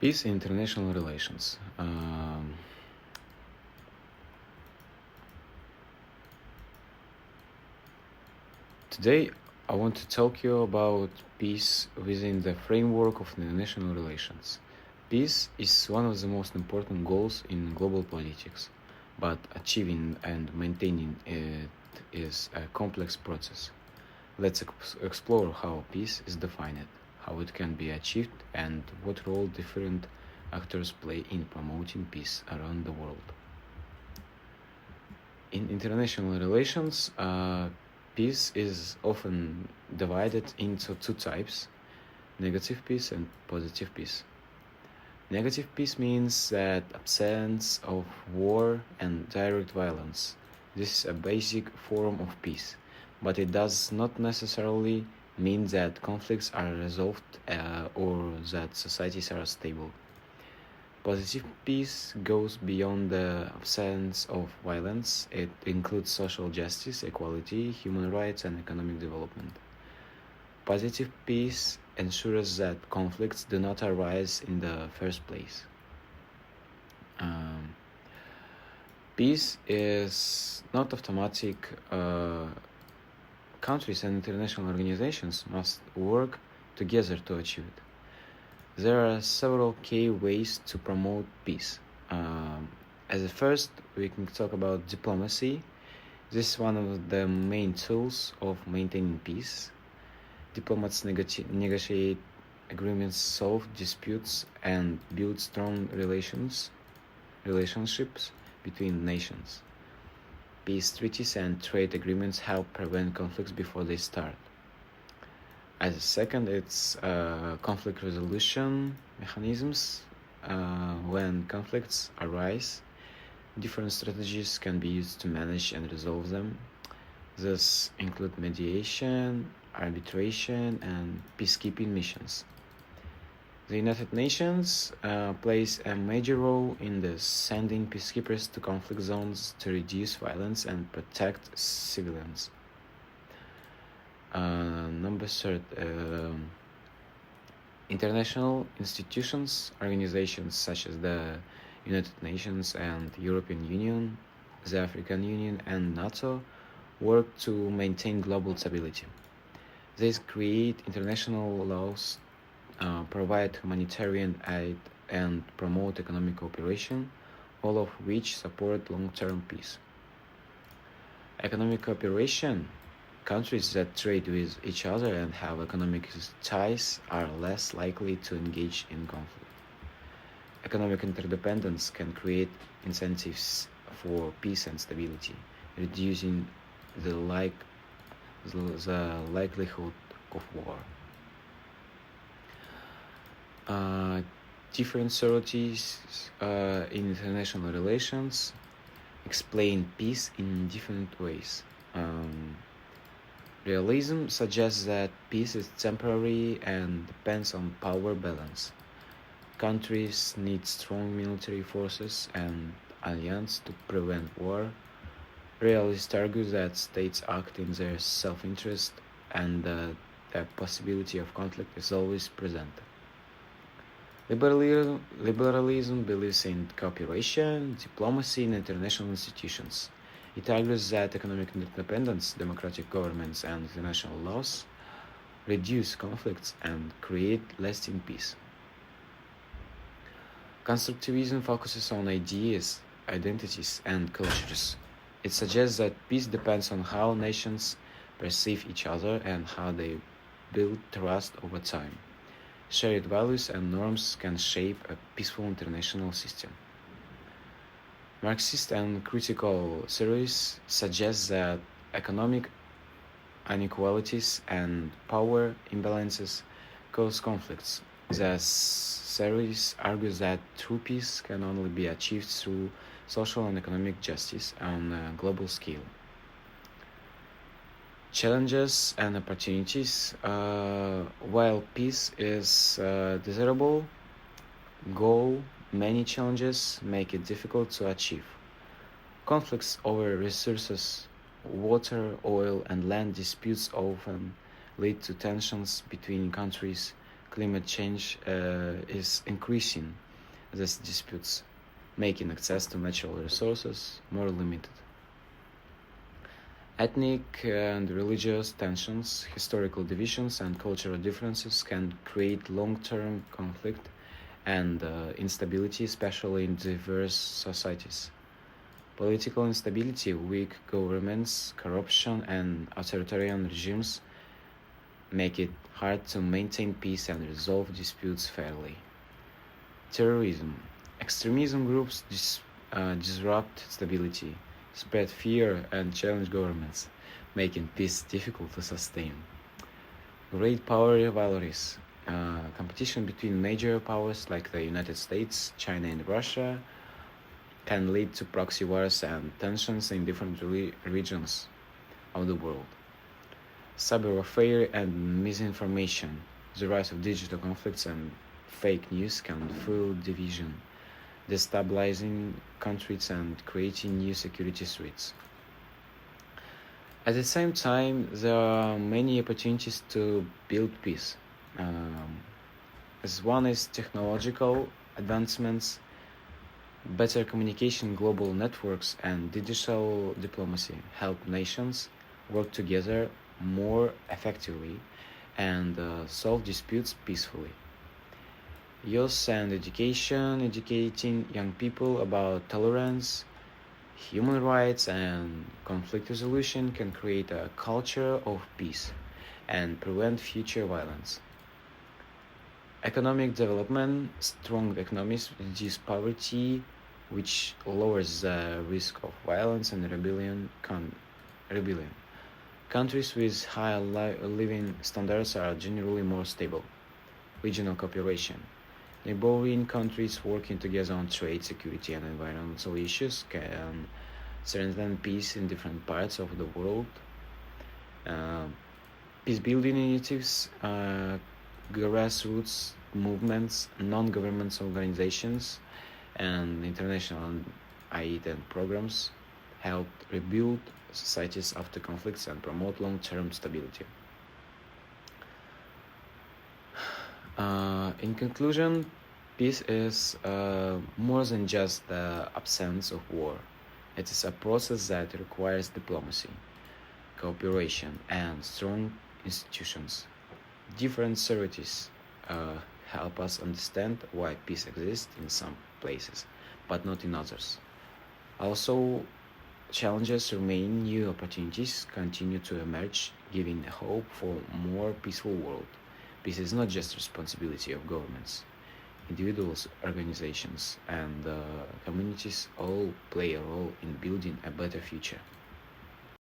Peace in international relations. Today, I want to talk to you about peace within the framework of international relations. Peace is one of the most important goals in global politics, but achieving and maintaining it is a complex process. Let's explore how peace is defined, how it can be achieved, and what role different actors play in promoting peace around the world. In international relations, peace is often divided into two types: negative peace and positive peace. Negative peace means that absence of war and direct violence. This is a basic form of peace, but it does not necessarily mean that conflicts are resolved or that societies are stable. Positive peace goes beyond the absence of violence. It includes social justice, equality, human rights, and economic development. Positive peace ensures that conflicts do not arise in the first place. Peace is not automatic. Countries and international organizations must work together to achieve it. There are several key ways to promote peace. As a first, we can talk about diplomacy. This is one of the main tools of maintaining peace. Diplomats negotiate agreements, solve disputes, and build strong relationships between nations. Peace treaties and trade agreements help prevent conflicts before they start. As a second, it's conflict resolution mechanisms. When conflicts arise, different strategies can be used to manage and resolve them. These include mediation, arbitration, and peacekeeping missions. The United Nations plays a major role in sending peacekeepers to conflict zones to reduce violence and protect civilians. Number third, international institutions, organizations such as the United Nations and European Union, the African Union, and NATO work to maintain global stability. These create international laws, provide humanitarian aid, and promote economic cooperation, all of which support long-term peace. Economic cooperation. Countries that trade with each other and have economic ties are less likely to engage in conflict. Economic interdependence can create incentives for peace and stability, reducing the likelihood of war. Different theories in international relations explain peace in different ways. Realism suggests that peace is temporary and depends on power balance. Countries need strong military forces and alliances to prevent war. Realists argue that states act in their self-interest and that the possibility of conflict is always present. Liberalism believes in cooperation, diplomacy, and international institutions. It argues that economic independence, democratic governments, and international laws reduce conflicts and create lasting peace. Constructivism focuses on ideas, identities, and cultures. It suggests that peace depends on how nations perceive each other and how they build trust over time. Shared values and norms can shape a peaceful international system. Marxist and critical theories suggest that economic inequalities and power imbalances cause conflicts. The theories argue that true peace can only be achieved through social and economic justice on a global scale. Challenges and opportunities. While peace is a desirable goal, many challenges make it difficult to achieve. Conflicts over resources, water, oil, and land disputes often lead to tensions between countries. climate change is increasing these disputes, making access to natural resources more limited. Ethnic and religious tensions, historical divisions, and cultural differences can create long-term conflict and instability, especially in diverse societies. Political instability, weak governments, corruption, and authoritarian regimes make it hard to maintain peace and resolve disputes fairly. Terrorism. Extremism groups disrupt stability, spread fear, and challenge governments, making peace difficult to sustain. Great power rivalries. Competition between major powers like the United States, China, and Russia can lead to proxy wars and tensions in different regions of the world. Cyber warfare and misinformation. The rise of digital conflicts and fake news can fuel division, destabilizing countries and creating new security threats. At the same time, there are many opportunities to build peace. As one is technological advancements, better communication, global networks, and digital diplomacy help nations work together more effectively and solve disputes peacefully. Youth and education, educating young people about tolerance, human rights, and conflict resolution can create a culture of peace and prevent future violence. Economic development, strong economies reduce poverty, which lowers the risk of violence and rebellion. Countries with higher living standards are generally more stable. Regional cooperation. Neighboring countries working together on trade, security, and environmental issues can strengthen peace in different parts of the world. Peace-building initiatives, grassroots movements, non-governmental organizations, and international aid and programs help rebuild societies after conflicts and promote long-term stability. In conclusion, peace is more than just the absence of war. It is a process that requires diplomacy, cooperation, and strong institutions. Different services help us understand why peace exists in some places, but not in others. Also, challenges remain, new opportunities continue to emerge, giving hope for a more peaceful world. Peace is not just the responsibility of governments. Individuals, organizations, and communities all play a role in building a better future.